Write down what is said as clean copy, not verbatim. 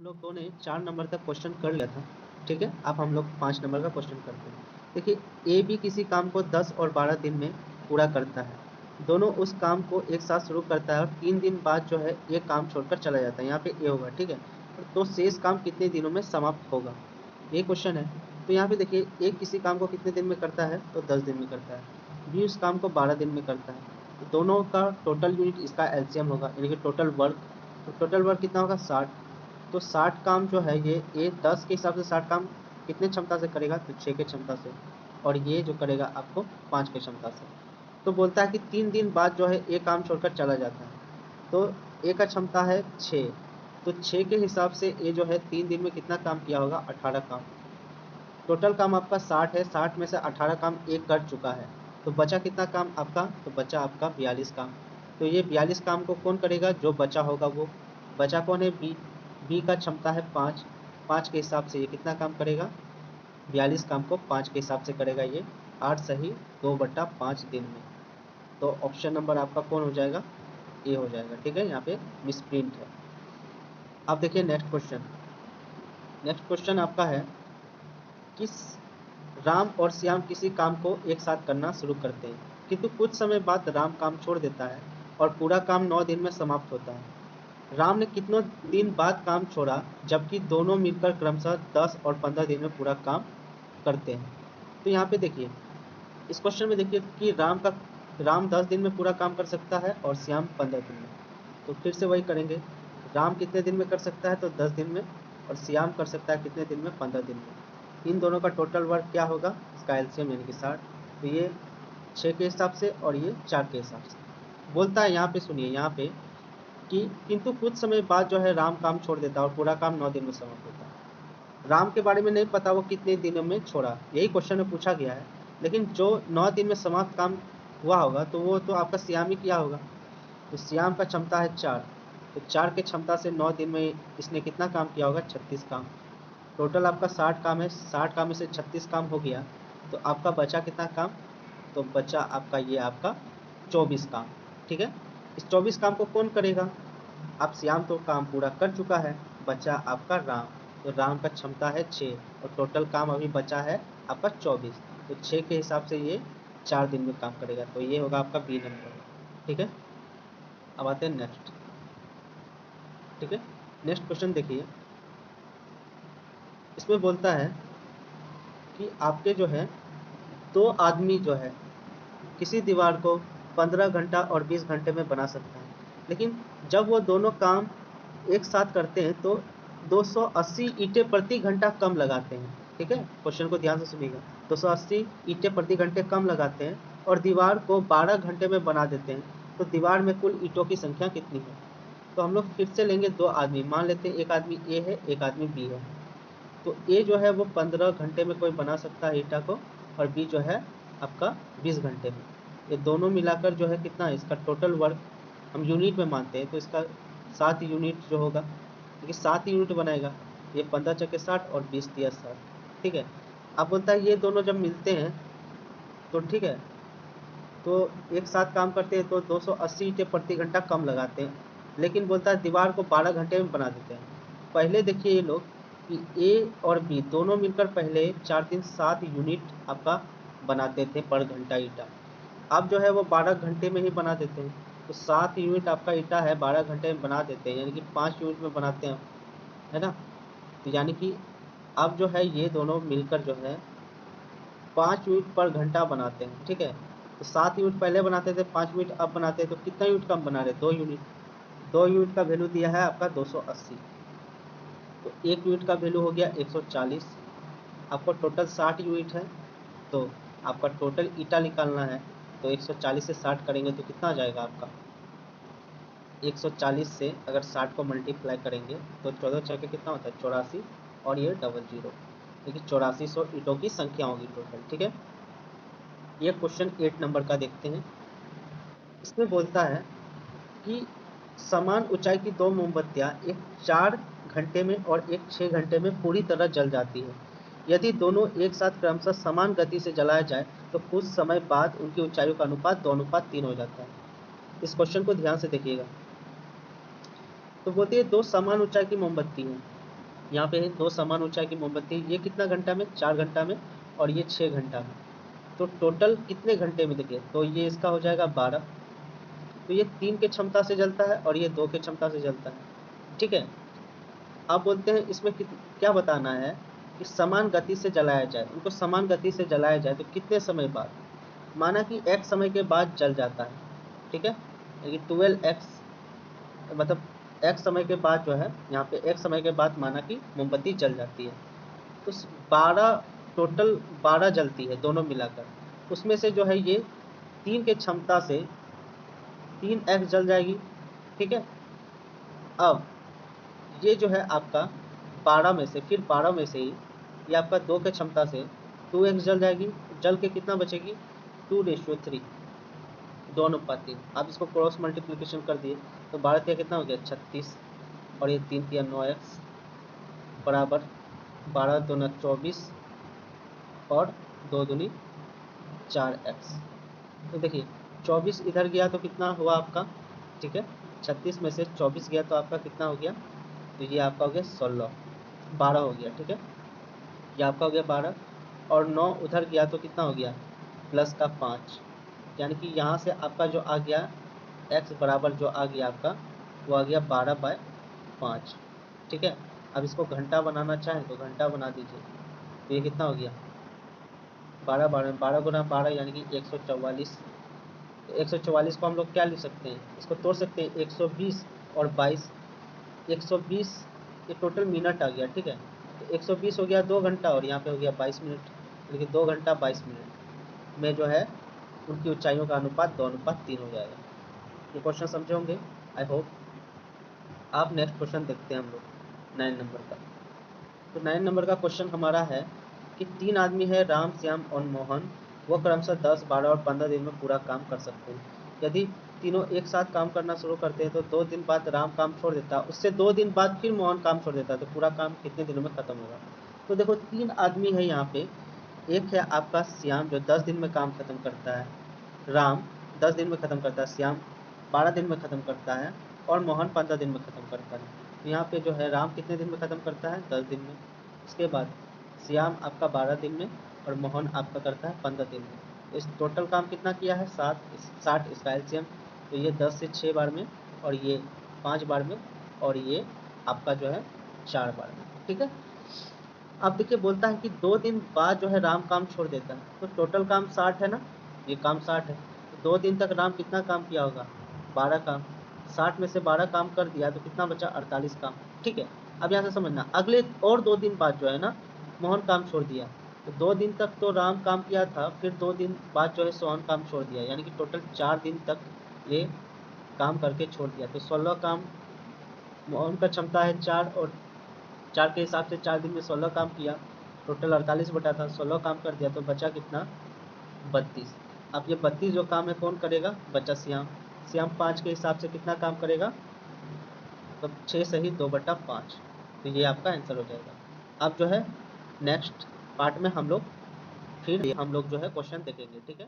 हम लोगों ने 4 नंबर तक क्वेश्चन कर लिया था। ठीक है, अब हम लोग 5 नंबर का क्वेश्चन करते हैं। देखिए, ए बी किसी काम को 10 और 12 दिन में पूरा करता है। दोनों उस काम को एक साथ शुरू करता है और 3 दिन बाद जो है ये काम छोड़कर चला जाता है। यहाँ पे ए होगा, ठीक है। तो शेष काम कितने दिनों में समाप्त होगा, ये क्वेश्चन है। तो यहाँ पे देखिए, ए किसी काम को कितने दिन में करता है, तो 10 दिन में करता है। बी उस काम को 12 दिन में करता है। तो दोनों का टोटल यूनिट इसका एलसीएम होगा, यानी कि टोटल वर्क। तो टोटल वर्क कितना होगा, 60। तो 60 काम जो है ये 10 के हिसाब से 60 काम कितने क्षमता से करेगा, तो 6 के क्षमता से। और ये जो करेगा आपको 5 के क्षमता से। तो बोलता है कि 3 दिन बाद जो है ये काम छोड़कर चला जाता है। तो ए का क्षमता है 6, तो 6 के हिसाब से ये जो है 3 दिन में कितना काम किया होगा, 18 काम। टोटल काम आपका 60 है, 60 में से 18 काम एक कर चुका है। तो बचा कितना काम आपका, तो बचा आपका 42 काम। तो ये 42 काम को कौन करेगा, जो बचा होगा वो। बचा कौन है, बी। बी का क्षमता है 5, 5 के हिसाब से ये कितना काम करेगा, 42 काम को 5 के हिसाब से करेगा ये। 8 सही 2/5 दिन में। तो ऑप्शन नंबर आपका कौन हो जाएगा, ए हो जाएगा। ठीक है, यहाँ पे मिसप्रिंट है। अब देखिए नेक्स्ट क्वेश्चन। नेक्स्ट क्वेश्चन आपका है, किस राम और श्याम किसी काम को एक साथ करना शुरू करते हैं, किंतु कुछ समय बाद राम काम छोड़ देता है और पूरा काम 9 दिन में समाप्त होता है। राम ने कितनों दिन बाद काम छोड़ा, जबकि दोनों मिलकर क्रमशः 10 और 15 दिन में पूरा काम करते हैं। तो यहाँ पे देखिए, इस क्वेश्चन में देखिए कि राम 10 दिन में पूरा काम कर सकता है और श्याम 15 दिन में। तो फिर से वही करेंगे, राम कितने दिन में कर सकता है, तो 10 दिन में। और श्याम कर सकता है कितने दिन में, 15 दिन में। इन दोनों का टोटल वर्क क्या होगा, इसका एलसीएम यानी कि 60। तो ये 6 के हिसाब से और ये 4 के हिसाब से। बोलता है यहाँ पे, सुनिए यहाँ पे कि किंतु कुछ समय बाद जो है राम काम छोड़ देता है और पूरा काम 9 दिन में समाप्त होता है। राम के बारे में नहीं पता वो कितने दिनों में छोड़ा, यही क्वेश्चन में पूछा गया है। लेकिन जो 9 दिन में समाप्त काम हुआ होगा तो वो तो आपका श्याम ही किया होगा। तो श्याम का क्षमता है 4, तो 4 के क्षमता से 9 दिन में इसने कितना काम किया होगा, 36 काम। टोटल आपका 60 काम है, 60 काम में से 36 काम हो गया। तो आपका बचा कितना काम, तो बचा आपका ये आपका 24 काम। ठीक है, इस 24 काम को कौन करेगा, अब श्याम तो काम पूरा कर चुका है, बचा आपका राम। तो राम का क्षमता है 6 और टोटल काम अभी बचा है आपका 24। तो 6 के हिसाब से ये 4 दिन में काम करेगा। तो ये होगा आपका बी नंबर। ठीक है, अब आते हैं नेक्स्ट। ठीक है, नेक्स्ट क्वेश्चन देखिए। इसमें बोलता है कि आपके जो है 2 आदमी जो है किसी दीवार को 15 घंटा और 20 घंटे में बना सकता है, लेकिन जब वो दोनों काम एक साथ करते हैं तो 280 ईंटें प्रति घंटा कम लगाते हैं। ठीक है, क्वेश्चन को ध्यान से सुनिएगा। 280 ईंटें प्रति घंटे कम लगाते हैं और दीवार को 12 घंटे में बना देते हैं। तो दीवार में कुल ईंटों की संख्या कितनी है। तो हम लोग फिर से लेंगे 2 आदमी, मान लेते हैं एक आदमी ए है, एक आदमी बी है। तो ए जो है वो 15 घंटे में कोई बना सकता है ईंटा को, और बी जो है आपका 20 घंटे में। ये दोनों मिलाकर जो है कितना है, इसका टोटल वर्क हम यूनिट में मानते हैं तो इसका 7 यूनिट जो होगा, क्योंकि 7 यूनिट बनाएगा। ये 15 चक्के 60 और 20 दिया 60। ठीक है, अब बोलता है ये दोनों जब मिलते हैं तो ठीक है, तो एक साथ काम करते हैं तो 280 ईंटें प्रति घंटा कम लगाते हैं, लेकिन बोलता है दीवार को 12 घंटे में बना देते हैं। पहले देखिए ये लोग कि ए और बी दोनों मिलकर पहले 4 दिन 7 यूनिट आपका बनाते थे पर घंटा ईंटा। अब जो है वो 12 घंटे में ही बना देते हैं। तो 7 यूनिट आपका ईंटा है 12 घंटे में बना देते हैं, यानी कि 5 यूनिट में बनाते हैं, है ना। तो यानी कि अब जो है ये दोनों मिलकर जो है 5 यूनिट पर घंटा बनाते हैं। ठीक है, तो 7 यूनिट पहले बनाते थे, 5 यूनिट अब बनाते हैं, तो कितना यूनिट कम बना रहे, 2 यूनिट। 2 यूनिट का वैल्यू दिया है आपका 280। तो 1 यूनिट का वैल्यू हो गया 140। आपको टोटल 60 यूनिट है, तो आपका टोटल ईटा निकालना है। तो 140 से 60 करेंगे तो कितना आ जाएगा आपका, 140 से अगर 60 को मल्टीप्लाई करेंगे तो 14 चौके कितना होता है, 84। और ये डबल जीरो, देखिए 8400 ईटों की संख्या होगी टोटल। ठीक है, ये क्वेश्चन 8 नंबर का देखते हैं। इसमें बोलता है कि समान ऊंचाई की 2 मोमबत्तियां एक 4 घंटे में और एक 6 घंटे में पूरी तरह जल जाती है। यदि दोनों एक साथ क्रमशः समान गति से जलाया जाए तो कुछ समय बाद उनकी ऊंचाइयों का अनुपात 2:3 हो जाता है। इस क्वेश्चन को ध्यान से देखिएगा। तो बोलती है 2 समान ऊंचाई की मोमबत्ती है, यहाँ पे है 2 समान ऊंचाई की मोमबत्ती, ये कितना घंटा में, 4 घंटा में, और ये 6 घंटा में। तो टोटल कितने घंटे में देखिए, तो ये इसका हो जाएगा 12। तो ये 3 के क्षमता से जलता है और ये 2 के क्षमता से जलता है। ठीक है, आप बोलते हैं इसमें क्या बताना है कि समान गति से जलाया जाए, उनको समान गति से जलाया जाए तो कितने समय बाद, माना कि x समय के बाद जल जाता है। ठीक है, 12x मतलब x समय के बाद जो है, यहाँ पे x समय के बाद माना कि मोमबत्ती जल जाती है। तो 12 टोटल 12 जलती है दोनों मिलाकर, उसमें से जो है ये 3 के क्षमता से 3x जल जाएगी। ठीक है, अब ये जो है आपका 12 में से, फिर 12 में से ही ये आपका 2 के क्षमता से 2x जल जाएगी। जल के कितना बचेगी, 2:3, 2:3। आप इसको क्रॉस मल्टीप्लिकेशन कर दिए तो 12 का कितना हो गया, 36, और ये 3 3 9x बराबर 12 दूना 24 और 2 दूनी 4x। तो देखिए 24 इधर गया तो कितना हुआ आपका, ठीक है, 36 में से 24 गया तो आपका कितना हो गया, तो ये आपका हो गया 16, 12 हो गया। ठीक है, ये आपका हो गया 12, और 9 उधर गया तो कितना हो गया, प्लस का 5, यानी कि यहाँ से आपका जो आ गया x बराबर जो आ गया आपका, वो आ गया 12/5। ठीक है, अब इसको घंटा बनाना चाहें तो घंटा बना दीजिए, तो ये कितना हो गया, 12 गुना 12 यानी कि 144। तो 144 को हम लोग क्या लिख सकते हैं, इसको तोड़ सकते हैं, 120 और 22, 120 ये टोटल मिनट आ गया। ठीक है, तो 120 हो गया 2 घंटा और यहाँ पे हो गया 22 मिनट, यानी कि 2 घंटा 22 मिनट में जो है उनकी ऊंचाइयों का अनुपात 2:3 हो जाएगा। ये क्वेश्चन समझे होंगे, आई होप। आप नेक्स्ट क्वेश्चन देखते हैं हम लोग 9 नंबर का। तो 9 नंबर का क्वेश्चन हमारा है कि 3 आदमी है, राम, श्याम और मोहन, वो क्रमशः 10, 12 और 15 दिन में पूरा काम कर सकते हैं। यदि तीनों एक साथ काम करना शुरू करते हैं तो 2 दिन बाद राम काम छोड़ देता, उससे 2 दिन बाद फिर मोहन काम छोड़ देता, तो पूरा काम कितने दिनों में खत्म होगा। तो देखो 3 आदमी है यहाँ पे, एक है आपका श्याम जो 10 दिन में काम खत्म करता है, राम 10 दिन में खत्म करता है, श्याम 12 दिन में खत्म करता है, और मोहन 15 दिन में खत्म करता है। तो यहाँ पे जो है राम कितने दिन में खत्म करता है, 10 दिन में। इसके बाद श्याम आपका 12 दिन में, और मोहन आपका करता है 15 दिन में। इस टोटल काम कितना किया है, 60, इसका एलसीएम। तो ये 10 से 6 बार में, और ये 5 बार में, और ये आपका जो है 4 बार में। ठीक है, अब देखिए बोलता है कि 2 दिन बाद जो है राम काम छोड़ देता है, तो टोटल काम 60 है ना, ये काम 60 है, तो 2 दिन तक राम कितना काम किया होगा, 12 काम। 60 में से 12 काम कर दिया तो कितना बचा, 48 काम। ठीक है, अब यहाँ से समझना, अगले और 2 दिन बाद जो है ना मोहन काम छोड़ दिया, तो 2 दिन तक तो राम काम किया था, फिर 2 दिन बाद जो है सोहन काम छोड़ दिया, यानी कि टोटल 4 दिन तक ये काम करके छोड़ दिया। तो 16 काम, मोहन का क्षमता है 4, और 4 के हिसाब से 4 दिन में 16 काम किया, टोटल 48 बटा था, 16 काम कर दिया, तो बचा कितना, 32। अब ये 32 जो काम है कौन करेगा, बचा श्याम। श्याम 5 के हिसाब से कितना काम करेगा, तो 6 सही 2/5। तो ये आपका आंसर हो जाएगा। अब जो है नेक्स्ट पार्ट में हम लोग फिर हम लोग जो है क्वेश्चन देखेंगे। ठीक है।